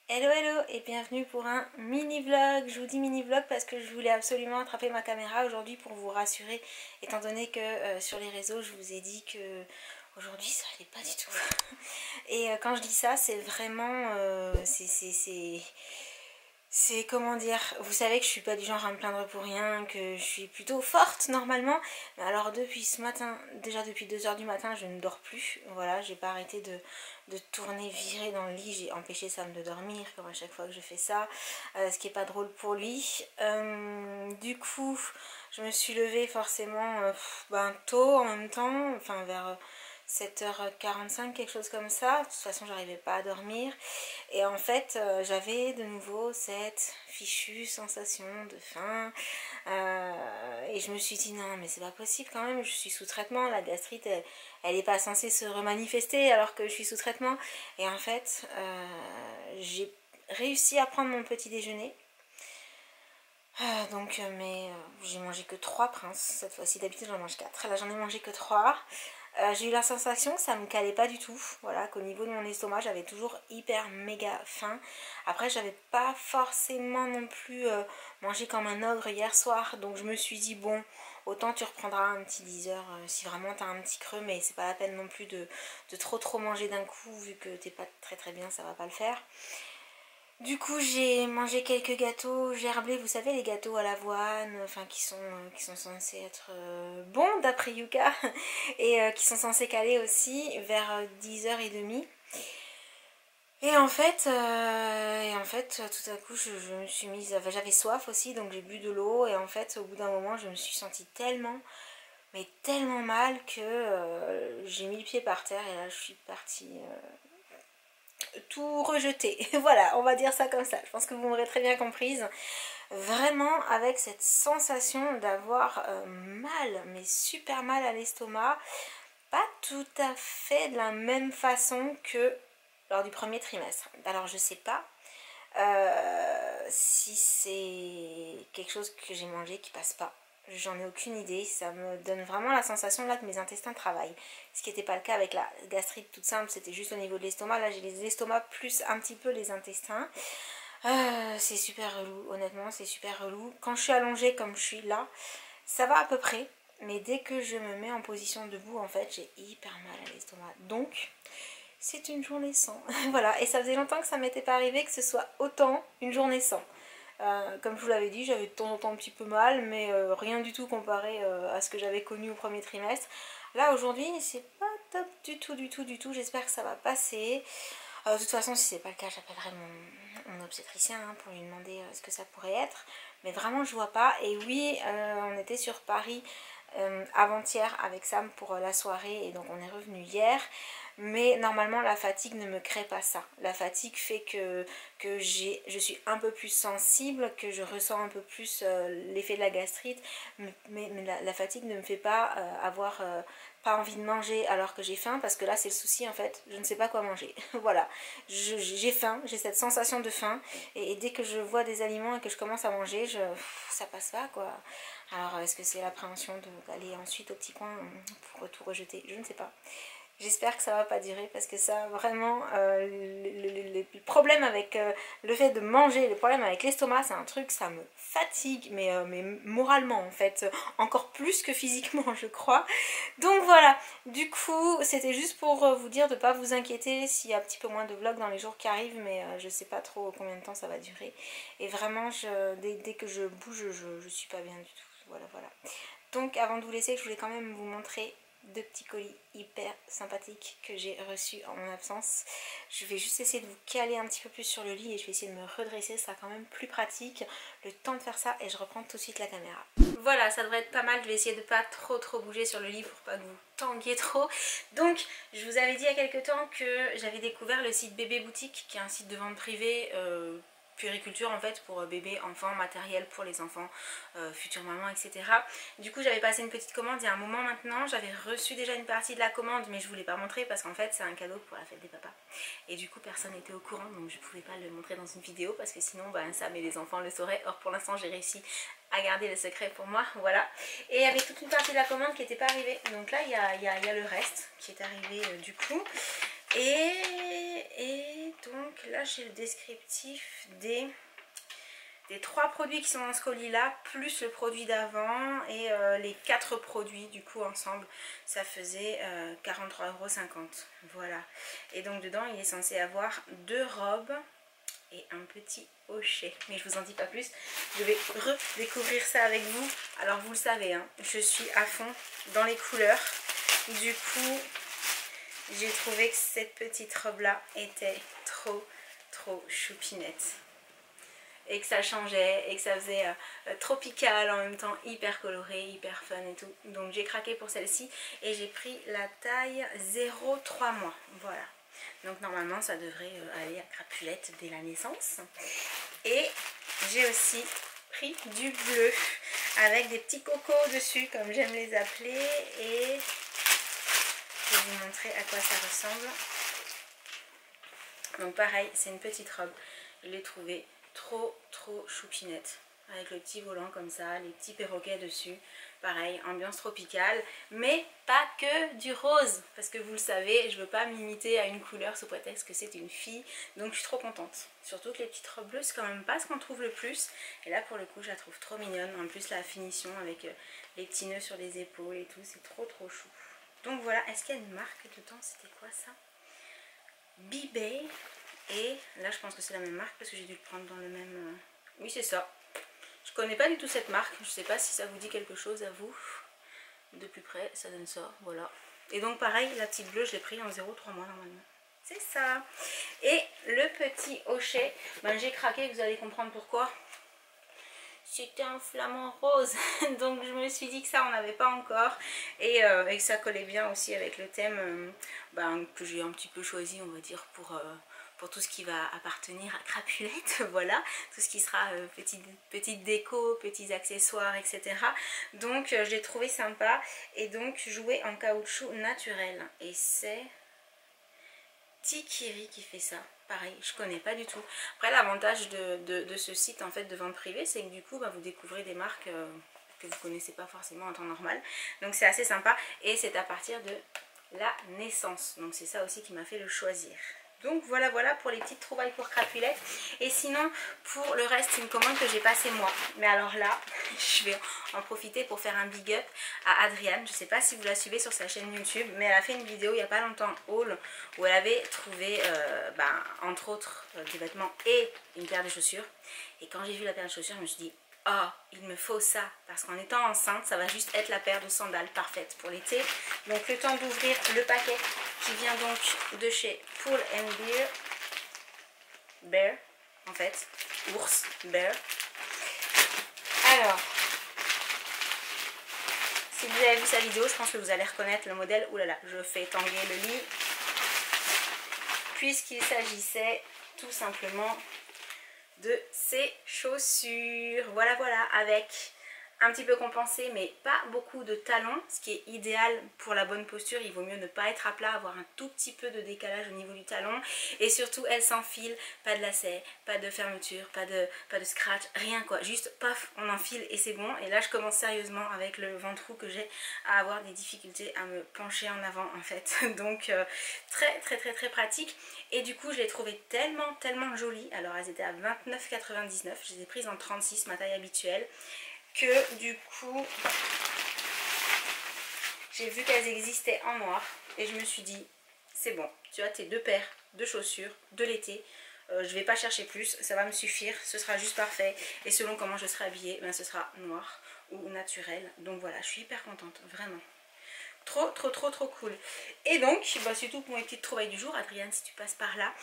Hello hello et bienvenue pour un mini vlog. Je vous dis mini vlog parce que je voulais absolument attraper ma caméra aujourd'hui pour vous rassurer, étant donné que sur les réseaux je vous ai dit que aujourd'hui ça allait pas du tout. Et quand je dis ça, c'est vraiment c'est comment dire, vous savez que je suis pas du genre à me plaindre pour rien, que je suis plutôt forte normalement. Mais alors depuis ce matin, déjà depuis 2 h du matin, je ne dors plus. Voilà, j'ai pas arrêté de tourner, virer dans le lit. J'ai empêché Sam de dormir, comme à chaque fois que je fais ça. Ce qui est pas drôle pour lui. Du coup, je me suis levée forcément tôt en même temps, enfin vers 7 h 45, quelque chose comme ça. De toute façon, j'arrivais pas à dormir. Et en fait, j'avais de nouveau cette fichue sensation de faim. Et je me suis dit, non, mais c'est pas possible quand même, je suis sous traitement. La gastrite, elle est pas censée se remanifester alors que je suis sous traitement. Et en fait, j'ai réussi à prendre mon petit déjeuner. Mais j'ai mangé que 3 princes cette fois-ci. D'habitude, j'en mange 4. Là, j'en ai mangé que 3. J'ai eu la sensation que ça me calait pas du tout, voilà, qu'au niveau de mon estomac j'avais toujours hyper méga faim. Après j'avais pas forcément non plus mangé comme un ogre hier soir, donc je me suis dit bon, autant tu reprendras un petit 10 heures si vraiment t'as un petit creux, mais c'est pas la peine non plus de trop manger d'un coup, vu que t'es pas très bien, ça va pas le faire. Du coup, j'ai mangé quelques gâteaux gerblés, vous savez, les gâteaux à l'avoine, enfin qui sont censés être bons d'après Yuka, et qui sont censés caler aussi vers 10 h 30. Et en fait, tout à coup, je me suis mise, enfin, j'avais soif aussi, donc j'ai bu de l'eau, et en fait, au bout d'un moment, je me suis sentie tellement, mais tellement mal que j'ai mis le pied par terre, et là, je suis partie tout rejeter. Voilà, on va dire ça comme ça. Je pense que vous m'aurez très bien comprise. Vraiment avec cette sensation d'avoir mal, mais super mal à l'estomac. Pas tout à fait de la même façon que lors du premier trimestre. Alors je sais pas si c'est quelque chose que j'ai mangé qui passe pas. J'en ai aucune idée, ça me donne vraiment la sensation là que mes intestins travaillent. Ce qui n'était pas le cas avec la gastrite toute simple, c'était juste au niveau de l'estomac. Là j'ai les estomacs plus un petit peu les intestins. C'est super relou, honnêtement c'est super relou. Quand je suis allongée comme je suis là, ça va à peu près. Mais dès que je me mets en position debout, en fait, j'ai hyper mal à l'estomac. Donc, c'est une journée sans. Voilà, et ça faisait longtemps que ça m'était pas arrivé que ce soit autant une journée sans. Comme je vous l'avais dit, j'avais de temps en temps un petit peu mal, mais rien du tout comparé à ce que j'avais connu au premier trimestre. Là, aujourd'hui, c'est pas top du tout. J'espère que ça va passer. De toute façon, si c'est pas le cas, j'appellerai mon obstétricien pour lui demander ce que ça pourrait être. Mais vraiment, je vois pas. Et oui, on était sur Paris avant-hier avec Sam pour la soirée, et donc on est revenu hier. Mais normalement la fatigue ne me crée pas ça. La fatigue fait que je suis un peu plus sensible, que je ressens un peu plus l'effet de la gastrite. Mais la fatigue ne me fait pas avoir pas envie de manger alors que j'ai faim, parce que là c'est le souci en fait, je ne sais pas quoi manger. Voilà, j'ai faim, j'ai cette sensation de faim, et dès que je vois des aliments et que je commence à manger, ça passe pas quoi. Alors est-ce que c'est l'appréhension d'aller ensuite au petit coin pour tout rejeter? Je ne sais pas. J'espère que ça va pas durer, parce que ça vraiment le problème avec le fait de manger, le problème avec l'estomac, c'est un truc, ça me fatigue, mais moralement en fait, encore plus que physiquement je crois. Donc voilà, du coup c'était juste pour vous dire de pas vous inquiéter s'il y a un petit peu moins de vlogs dans les jours qui arrivent, mais je sais pas trop combien de temps ça va durer. Et vraiment dès que je bouge, je suis pas bien du tout. Voilà. Donc avant de vous laisser, je voulais quand même vous montrer 2 petits colis hyper sympathiques que j'ai reçus en mon absence. Je vais juste essayer de vous caler un petit peu plus sur le lit, et je vais essayer de me redresser, ça sera quand même plus pratique. Le temps de faire ça, et je reprends tout de suite la caméra. Voilà, ça devrait être pas mal. Je vais essayer de pas trop bouger sur le lit pour pas que vous tanguiez trop. Donc je vous avais dit il y a quelques temps que j'avais découvert le site Bébé Boutique, qui est un site de vente privée puériculture en fait, pour bébés, enfants, matériel pour les enfants, futures mamans, etc. Du coup j'avais passé une petite commande il y a un moment maintenant, j'avais reçu déjà une partie de la commande, mais je voulais pas montrer parce qu'en fait c'est un cadeau pour la fête des papas, et du coup personne n'était au courant, donc je pouvais pas le montrer dans une vidéo parce que sinon Sam et les enfants le sauraient. Or pour l'instant j'ai réussi à garder le secret pour moi, voilà. Et il y avait toute une partie de la commande qui n'était pas arrivée, donc là il y a le reste qui est arrivé du coup. Et donc là j'ai le descriptif des 3 produits qui sont dans ce colis là, plus le produit d'avant et les 4 produits du coup ensemble, ça faisait 43,50 €. Voilà. Et donc dedans il est censé avoir 2 robes et un petit hochet. Mais je vous en dis pas plus, je vais redécouvrir ça avec vous. Alors vous le savez, hein, je suis à fond dans les couleurs. Du coup, j'ai trouvé que cette petite robe là était trop choupinette. Et que ça changeait et que ça faisait tropical en même temps, hyper coloré, hyper fun et tout. Donc j'ai craqué pour celle-ci et j'ai pris la taille 0,3 mois. Voilà. Donc normalement ça devrait aller à crapulette dès la naissance. Et j'ai aussi pris du bleu avec des petits cocos dessus comme j'aime les appeler. Et je vais vous montrer à quoi ça ressemble. Donc pareil, c'est une petite robe. Je l'ai trouvée trop choupinette. Avec le petit volant comme ça, les petits perroquets dessus. Pareil, ambiance tropicale, mais pas que du rose. Parce que vous le savez, je veux pas m'imiter à une couleur sous prétexte que c'est une fille. Donc je suis trop contente. Surtout que les petites robes bleues, c'est quand même pas ce qu'on trouve le plus. Et là pour le coup, je la trouve trop mignonne. En plus la finition avec les petits nœuds sur les épaules et tout, c'est trop chou. Donc voilà, est-ce qu'il y a une marque dedans? C'était quoi ça? Bibay. Et là je pense que c'est la même marque parce que j'ai dû le prendre dans le même... Oui c'est ça. Je connais pas du tout cette marque. Je sais pas si ça vous dit quelque chose à vous. De plus près ça donne ça. Voilà. Et donc pareil, la petite bleue je l'ai pris en 0,3 mois normalement. C'est ça. Et le petit hochet, ben, j'ai craqué, vous allez comprendre pourquoi. C'était un flamant rose. Donc je me suis dit que ça on n'avait pas encore. Et que ça collait bien aussi avec le thème que j'ai un petit peu choisi on va dire pour tout ce qui va appartenir à Crapulette, voilà, tout ce qui sera petite déco, petits accessoires, etc. Donc je l'ai trouvé sympa et donc joué en caoutchouc naturel. Et c'est Tikiri qui fait ça. Pareil, je connais pas du tout. Après l'avantage de ce site en fait de vente privée, c'est que du coup vous découvrez des marques que vous connaissez pas forcément en temps normal. Donc c'est assez sympa et c'est à partir de la naissance. Donc c'est ça aussi qui m'a fait le choisir. Donc voilà pour les petites trouvailles pour Crapulette. Et sinon pour le reste c'est une commande que j'ai passée moi. Mais alors là je vais en profiter pour faire un big up à Adriane. Je sais pas si vous la suivez sur sa chaîne YouTube, mais elle a fait une vidéo il n'y a pas longtemps haul où elle avait trouvé entre autres des vêtements et une paire de chaussures. Et quand j'ai vu la paire de chaussures je me suis dit oh, il me faut ça, parce qu'en étant enceinte, ça va juste être la paire de sandales parfaite pour l'été. Donc le temps d'ouvrir le paquet qui vient donc de chez Pull & Bear, en fait, ours, bear. Alors, si vous avez vu sa vidéo, je pense que vous allez reconnaître le modèle. Ouh là là, je fais tanguer le lit. Puisqu'il s'agissait tout simplement de ces chaussures, voilà, avec un petit peu compensé mais pas beaucoup de talons, ce qui est idéal pour la bonne posture. Il vaut mieux ne pas être à plat, avoir un tout petit peu de décalage au niveau du talon, et surtout elle s'enfile, pas de lacets, pas de fermeture, pas de scratch, rien quoi, juste paf on enfile et c'est bon. Et là je commence sérieusement avec le ventrou que j'ai à avoir des difficultés à me pencher en avant en fait. Donc très pratique. Et du coup je les trouvais tellement jolies. Alors elles étaient à 29,99, je les ai prises en 36, ma taille habituelle, que du coup j'ai vu qu'elles existaient en noir et je me suis dit c'est bon, tu as tes 2 paires de chaussures de l'été, je vais pas chercher plus, ça va me suffire, ce sera juste parfait. Et selon comment je serai habillée, ce sera noir ou naturel. Donc voilà, je suis hyper contente, vraiment. Trop cool. Et donc c'est tout pour mes petites trouvailles du jour. Adriane, si tu passes par là,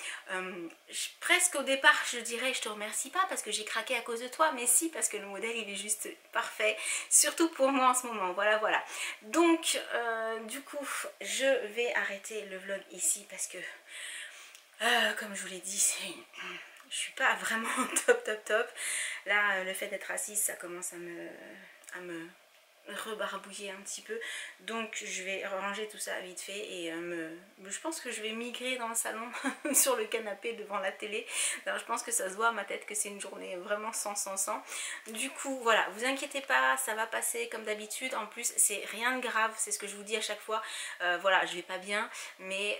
presque au départ je dirais je te remercie pas parce que j'ai craqué à cause de toi, mais si, parce que le modèle il est juste parfait, surtout pour moi en ce moment. Voilà. Donc du coup je vais arrêter le vlog ici parce que comme je vous l'ai dit, je suis pas vraiment top. Là le fait d'être assise ça commence à me rebarbouiller un petit peu, donc je vais ranger tout ça vite fait et je pense que je vais migrer dans le salon sur le canapé devant la télé. Alors je pense que ça se voit à ma tête que c'est une journée vraiment sans. Du coup voilà, vous inquiétez pas, ça va passer comme d'habitude. En plus c'est rien de grave, c'est ce que je vous dis à chaque fois. Voilà, je vais pas bien, mais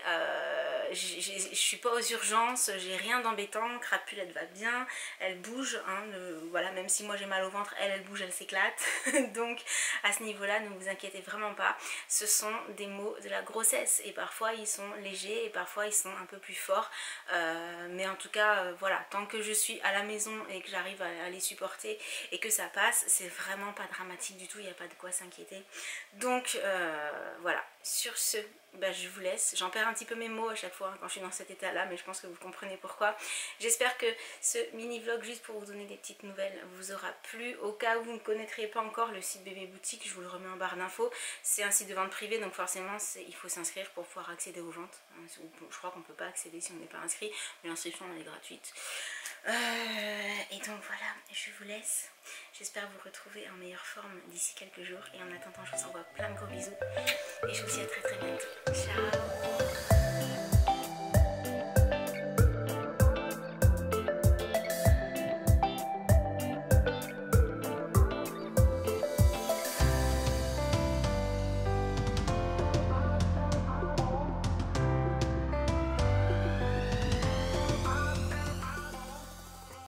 je suis pas aux urgences, j'ai rien d'embêtant, crapulette va bien, elle bouge, hein, voilà, même si moi j'ai mal au ventre, elle bouge, elle s'éclate. Donc à ce niveau-là, ne vous inquiétez vraiment pas. Ce sont des maux de la grossesse et parfois ils sont légers et parfois ils sont un peu plus forts. Mais en tout cas, voilà, tant que je suis à la maison et que j'arrive à les supporter et que ça passe, c'est vraiment pas dramatique du tout, il n'y a pas de quoi s'inquiéter. Donc voilà, sur ce, bah, je vous laisse. J'en perds un petit peu mes mots à chaque fois quand je suis dans cet état là, mais je pense que vous comprenez pourquoi. J'espère que ce mini vlog, juste pour vous donner des petites nouvelles, vous aura plu. Au cas où vous ne connaîtriez pas encore le site Bébé Boutique, je vous le remets en barre d'infos. C'est un site de vente privée, donc forcément il faut s'inscrire pour pouvoir accéder aux ventes. Je crois qu'on ne peut pas accéder si on n'est pas inscrit, mais l'inscription elle est gratuite. Et donc voilà, je vous laisse. J'espère vous retrouver en meilleure forme d'ici quelques jours. Et en attendant, je vous envoie plein de gros bisous. Et je vous dis à très très bientôt. Ciao!